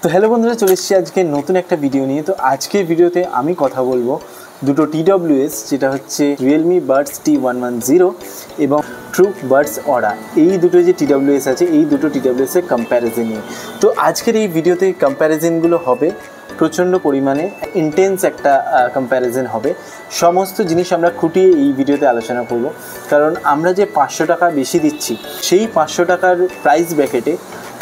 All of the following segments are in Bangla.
তো হ্যালো বন্ধুরা, চলে এসেছি আজকে নতুন একটা ভিডিও নিয়ে। তো আজকের ভিডিওতে আমি কথা বলবো দুটো TWS, যেটা হচ্ছে রিয়েলমি বাডস T110 এবং ট্রুক বাডস অরা। এই দুটো যে TWS আছে, এই দুটো TWS-এর কম্প্যারিজন নিয়ে। তো আজকের এই ভিডিওতে কম্প্যারিজনগুলো হবে প্রচণ্ড পরিমাণে ইন্টেন্স একটা কম্প্যারিজন হবে। সমস্ত জিনিস আমরা খুঁটিয়ে এই ভিডিওতে আলোচনা করব, কারণ আমরা যে 500 টাকা বেশি দিচ্ছি, সেই 500 টাকার প্রাইস ব্র্যাকেটে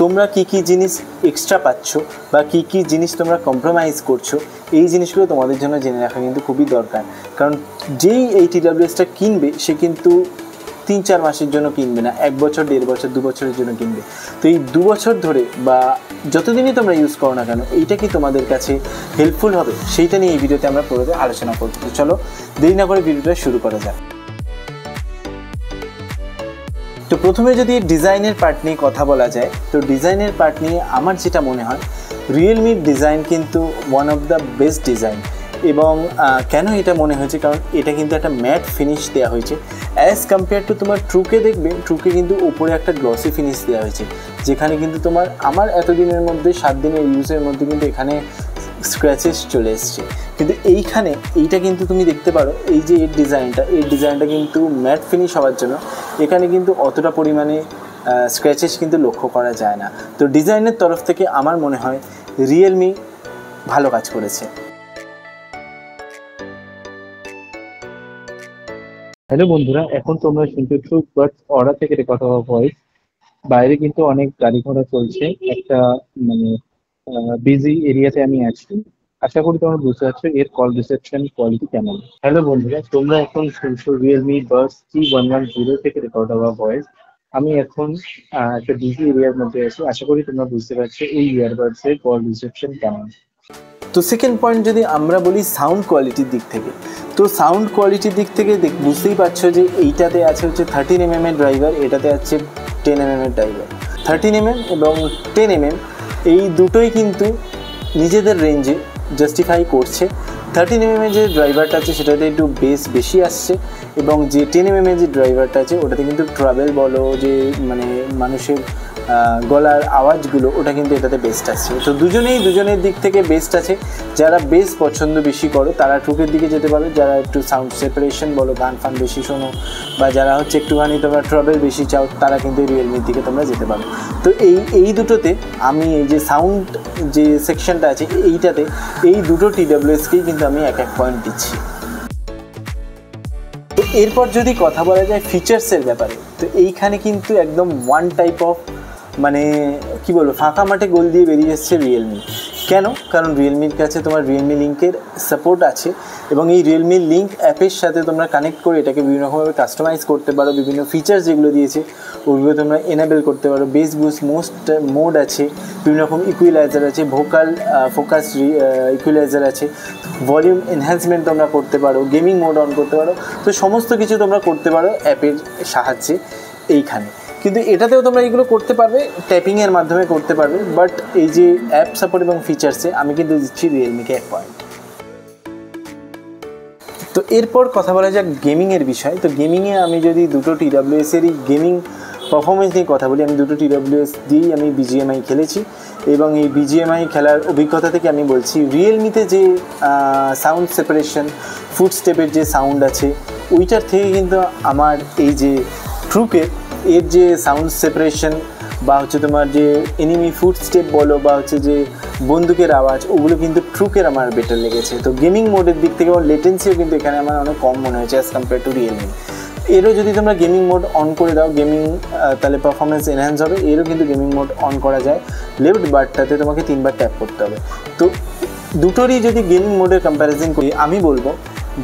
তোমরা কী কী জিনিস এক্সট্রা পাচ্ছ বা কী কী জিনিস তোমরা কম্প্রোমাইজ করছো, এই জিনিসগুলো তোমাদের জন্য জেনে রাখা কিন্তু খুবই দরকার। কারণ যেই এই TWS-টা কিনবে, সে কিন্তু 3-4 মাসের জন্য কিনবে না, 1 বছর, 1.5 বছর, 2 বছরের জন্য কিনবে। তো এই 2 বছর ধরে বা যতদিনই তোমরা ইউজ করো না কেন, এইটা কি তোমাদের কাছে হেল্পফুল হবে, সেইটা নিয়ে এই ভিডিওতে আমরা পুরোতে আলোচনা করব। তো চলো দেরি না করে ভিডিওটা শুরু করা যাক। তো প্রথমে যদি ডিজাইনের পার্ট নিয়ে কথা বলা যায়, তো ডিজাইনের পার্ট নিয়ে আমার যেটা মনে হয়, রিয়েলমির ডিজাইন কিন্তু one of the best design. এবং কেন এটা মনে হয়েছে, কারণ এটা কিন্তু একটা ম্যাট ফিনিশ দেওয়া হয়েছে অ্যাজ কম্পেয়ার টু তোমার ট্রুকে। দেখবে ট্রুকে কিন্তু উপরে একটা গ্লসি ফিনিশ দেওয়া হয়েছে, যেখানে কিন্তু তোমার আমার এতদিনের মধ্যে 7 দিনের ইউজের মধ্যে কিন্তু এখানে স্ক্র্যাচেস চলে এসছে। কিন্তু এইটা কিন্তু তুমি দেখতে পারো, এই যে এর ডিজাইনটা কিন্তু ম্যাট ফিনিশ হওয়ার জন্য এখানে কিন্তু অতটা পরিমাণে স্ক্র্যাচেস কিন্তু লক্ষ্য করা যায় না। তো ডিজাইনের তরফ থেকে আমার মনে হয় রিয়েলমি ভালো কাজ করেছে। হ্যালো বন্ধুরা, এখন তোমরা শুনছো ট্রুক বাডস অরা থেকে রেকর্ড হওয়া ভয়েস। বাইরে কিন্তু অনেক গাড়ি ঘোড়া চলছে, একটা মানে বিজি এরিয়াতে আমি আছি। আশা করি তোমরা বুঝতে পারছো এর কল রিসেপশন কোয়ালিটি কেমন। হ্যালো বন্ধুরা, তোমরা এখন শুনছো রিয়েলমি বাডস T110 থেকে রেকর্ড হওয়া ভয়েস। আমি এখন একটা বিজি এরিয়ার মধ্যে আছি। আশা করি তোমরা বুঝতে পারছো এই ইয়ারবাডস এর কল রিসেপশন কেমন। তো সেকেন্ড পয়েন্ট যদি আমরা বলি সাউন্ড কোয়ালিটির দিক থেকে, তো সাউন্ড কোয়ালিটির দিক থেকে বুঝতেই পারছো যে এইটাতে আছে হচ্ছে 13mm এর ড্রাইভার, এটাতে আছে 10mm এর ড্রাইভার। 13mm এবং 10mm এই দুটোই কিন্তু নিজেদের রেঞ্জে জাস্টিফাই করছে। 13mm এর যে ড্রাইভারটা আছে সেটাতে একটু বেস বেশি আসছে, এবং যে 10mm এর যে ড্রাইভারটা আছে ওটাতে কিন্তু ট্রাভেল বলো, যে মানে মানুষের গলার আওয়াজগুলো, ওটা কিন্তু এটাতে বেস্ট আসছে। তো দুজনের দিক থেকে বেস্ট আছে। যারা বেস পছন্দ বেশি করো তারা ট্রুকের দিকে যেতে পারো, যারা একটু সাউন্ড সেপারেশন বলো, গান ফান বেশি শোনো, বা যারা হচ্ছে একটুখানি তোমরা ট্রাভেল বেশি চাও, তারা কিন্তু রিয়েলমির দিকে তোমরা যেতে পারো। তো এই দুটোতে আমি এই যে সাউন্ড যে সেকশনটা আছে এইটাতে এই দুটো TWS-কেই কিন্তু আমি 1 পয়েন্ট দিচ্ছি। তো এরপর যদি কথা বলা যায় ফিচার্সের ব্যাপারে, তো এইখানে কিন্তু একদম ওয়ান টাইপ অফ মানে কি বলবো, ফাঁকা মাঠে গোল দিয়ে বেরিয়ে এসছে রিয়েলমি। কেন? কারণ রিয়েলমির কাছে তোমার রিয়েলমি লিঙ্কের সাপোর্ট আছে, এবং এই রিয়েলমি লিঙ্ক অ্যাপের সাথে তোমরা কানেক্ট করে এটাকে বিভিন্ন রকমভাবে কাস্টমাইজ করতে পারো। বিভিন্ন ফিচার্স যেগুলো দিয়েছে ওগুলো তোমরা এনেবেল করতে পারো। বেস বুস্ট মোড আছে, বিভিন্ন রকম ইকুইলাইজার আছে, ভোকাল ফোকাস ইকুইলাইজার আছে, ভলিউম এনহ্যান্সমেন্ট তোমরা করতে পারো, গেমিং মোড অন করতে পারো। তো সমস্ত কিছু তোমরা করতে পারো অ্যাপের সাহায্যে এইখানে। কিন্তু এটাতেও তোমরা এইগুলো করতে পারবে, ট্যাপিংয়ের মাধ্যমে করতে পারবে। বাট এই যে অ্যাপ সাপোর্ট এবং ফিচার্সে আমি কিন্তু দিচ্ছি রিয়েলমিকে 1 পয়েন্ট। তো এরপর কথা বলা যাক গেমিংয়ের বিষয়। তো গেমিংয়ে আমি যদি দুটো TWS-এরই গেমিং পারফরমেন্স নিয়ে কথা বলি, আমি দুটো TWS দিয়েই আমি BGMI খেলেছি, এবং এই BGMI খেলার অভিজ্ঞতা থেকে আমি বলছি রিয়েলমিতে যে সাউন্ড সেপারেশন, ফুট স্টেপের যে সাউন্ড আছে, ওইটার থেকে কিন্তু আমার এই যে ট্রুকের এর যে সাউন্ড সেপারেশন বা হচ্ছে তোমার যে এনিমি ফুট স্টেপ বলো, বা হচ্ছে যে বন্দুকের আওয়াজ, ওগুলো কিন্তু ট্রুকের আমার বেটার লেগেছে। তো গেমিং মোডের দিক থেকে এবং লেটেন্সিও কিন্তু এখানে আমার অনেক কম মনে হয়েছে অ্যাজ কম্পেয়ার টু রিয়েলমি। এরও যদি তোমরা গেমিং মোড অন করে দাও, তাহলে পারফরমেন্স এনহ্যান্স হবে। এরও কিন্তু গেমিং মোড অন করা যায়, লেফট বারটাতে তোমাকে 3 বার ট্যাপ করতে হবে। তো দুটোরই যদি গেমিং মোডের কম্প্যারিজন করি, আমি বলবো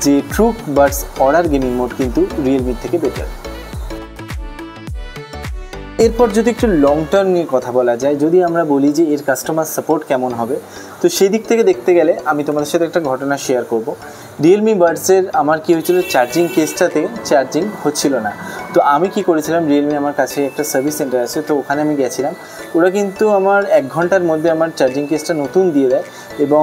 যে ট্রুক বাডস অরার গেমিং মোড কিন্তু রিয়েলমির থেকে বেটার। এরপর যদি একটু লং টার্ম নিয়ে কথা বলা যায়, যদি আমরা বলি যে এর কাস্টমার সাপোর্ট কেমন হবে, তো সেই দিক থেকে দেখতে গেলে আমি তোমাদের সাথে একটা ঘটনা শেয়ার করব। রিয়েলমি বাডসের আমার কী হয়েছিল, চার্জিং কেসটাতে চার্জিং হচ্ছিল না। তো আমি কি করেছিলাম, রিয়েলমি আমার কাছে একটা সার্ভিস সেন্টার আছে, তো ওখানে আমি গেছিলাম। ওরা কিন্তু আমার 1 ঘন্টার মধ্যে আমার চার্জিং কেসটা নতুন দিয়ে দেয়, এবং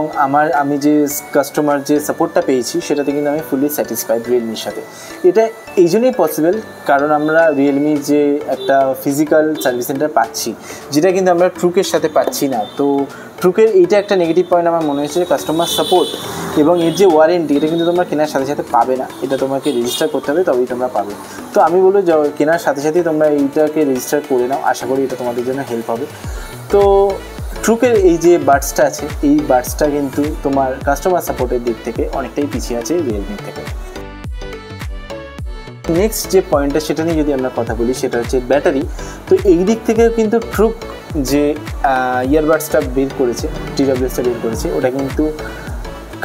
আমি যে কাস্টমার যে সাপোর্টটা পেয়েছি সেটাতে কিন্তু আমি ফুলি স্যাটিসফাইড রিয়েলমির সাথে। এটা এই জন্যই পসিবল কারণ আমরা রিয়েলমির যে একটা ফিজিক্যাল সার্ভিস সেন্টার পাচ্ছি, যেটা কিন্তু আমরা ট্রুকের সাথে পাচ্ছি না। তো ট্রুকের এইটা একটা নেগেটিভ পয়েন্ট আমার মনে হয়েছে, কাস্টমার সাপোর্ট এবং এর যে ওয়ারেন্টি এটা কিন্তু তোমরা কেনার সাথে সাথে পাবে না, এটা তোমাকে রেজিস্টার করতে হবে তবেই তোমরা পাবে। তো আমি বলবো কেনার সাথে সাথেই তোমরা এইটাকে রেজিস্টার করে নাও, আশা করি এটা তোমাদের জন্য হেল্প হবে। তো ট্রুকের এই যে বাডসটা আছে, এই বাডসটা কিন্তু তোমার কাস্টমার সাপোর্টের দিক থেকে অনেকটাই পিছিয়ে আছে রিয়েলমি থেকে। নেক্সট যে পয়েন্টটা সেটা নিয়ে যদি আমরা কথা বলি সেটা হচ্ছে ব্যাটারি। তো এই দিক থেকেও কিন্তু ট্রুক যে ইয়ারবাডসটা বের করেছে, TWSটা বের করেছে, ওটা কিন্তু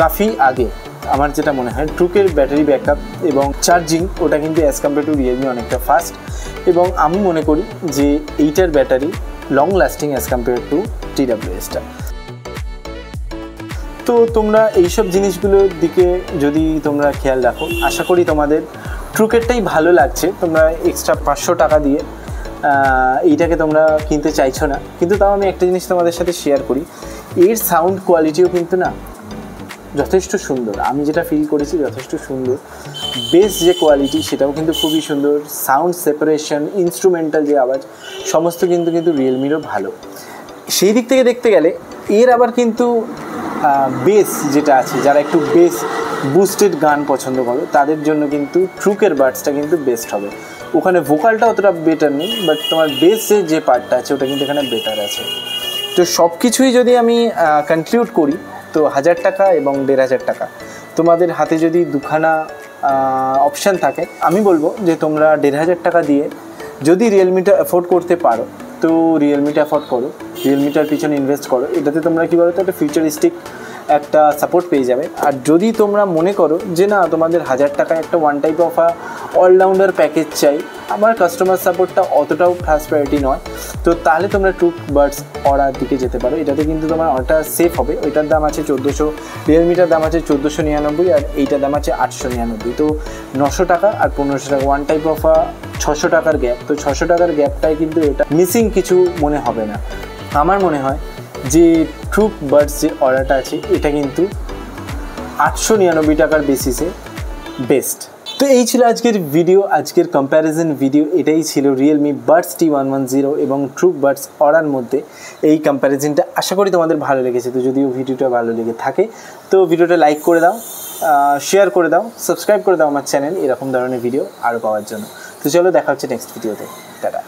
কাফি আগে আমার যেটা মনে হয় ট্রুকের ব্যাটারি ব্যাকআপ এবং চার্জিং ওটা কিন্তু অ্যাজ কম্পেয়ার টু রিয়েলমি অনেকটা ফাস্ট, এবং আমি মনে করি যে এইটার battery long lasting as compare to TWSটা। তো তোমরা এইসব জিনিসগুলোর দিকে যদি তোমরা খেয়াল রাখো, আশা করি তোমাদের ট্রুকেরটাই ভালো লাগছে, তোমরা এক্সট্রা 500 টাকা দিয়ে এইটাকে তোমরা কিনতে চাইছো না। কিন্তু তাও আমি একটা জিনিস তোমাদের সাথে শেয়ার করি, এর সাউন্ড কোয়ালিটিও কিন্তু না যথেষ্ট সুন্দর, আমি যেটা ফিল করেছি যথেষ্ট সুন্দর। বেস যে কোয়ালিটি সেটাও কিন্তু খুবই সুন্দর, সাউন্ড সেপারেশন, ইনস্ট্রুমেন্টাল যে আওয়াজ সমস্ত কিন্তু রিয়েলমিরও ভালো। সেই দিক থেকে দেখতে গেলে এর আবার কিন্তু বেস যেটা আছে, যারা একটু বেস বুস্টেড গান পছন্দ করো তাদের জন্য কিন্তু ট্রুকের বাডসটা কিন্তু বেস্ট হবে। ওখানে ভোকালটা অতটা বেটার নেই, বাট তোমার বেসের যে পার্টটা আছে ওটা কিন্তু এখানে বেটার আছে। তো সব কিছুই যদি আমি কনক্লুড করি, তো 1000 টাকা এবং 1500 টাকা তোমাদের হাতে যদি দুখানা অপশান থাকে, আমি বলবো যে তোমরা 1500 টাকা দিয়ে যদি রিয়েলমিটা অ্যাফোর্ড করতে পারো তো রিয়েলমিটা অ্যাফোর্ড করো, রিয়েলমিটার পিছনে ইনভেস্ট করো। এটাতে তোমরা কী বলো তো একটা ফিউচারিস্টিক একটা সাপোর্ট পেয়ে যাবে। আর যদি তোমরা মনে করো যে না তোমাদের 1000 টাকায় একটা one type of allrounder package চাই, আমার কাস্টমার সাপোর্টটা অতটাও ফার্স্ট প্রায়োরিটি নয়, তো তাহলে তোমরা ট্রুক বাডস অরার দিকে যেতে পারো। এটাতে কিন্তু তোমার অনেকটা সেফ হবে। ওইটার দাম আছে 1400, রিয়েলমিটার দাম আছে 1499, আর এইটার দাম আছে 899। তো 900 টাকা আর 1500 টাকা ওয়ান টাইপ অফ 600 টাকার গ্যাপ। তো 600 টাকার গ্যাপটাই কিন্তু এটা মিসিং কিছু মনে হবে না। আমার মনে হয় যে ট্রুক বাডস যে অর্ডারটা আছে এটা কিন্তু 899 টাকার বেসিসে বেস্ট। তো এই ছিল আজকের ভিডিও, আজকের কম্প্যারিজন ভিডিও। এটাই ছিল রিয়েলমি বাডস T110 এবং ট্রুক বাডস অরার মধ্যে এই কম্প্যারিজনটা। আশা করি তোমাদের ভালো লেগেছে। তো যদিও ভিডিওটা ভালো লেগে থাকে তো ভিডিওটা লাইক করে দাও, শেয়ার করে দাও, সাবস্ক্রাইব করে দাও আমার চ্যানেল এরকম ধরনের ভিডিও আরও পাওয়ার জন্য। তো চলো দেখা হচ্ছে নেক্সট ভিডিওতে, টাটা।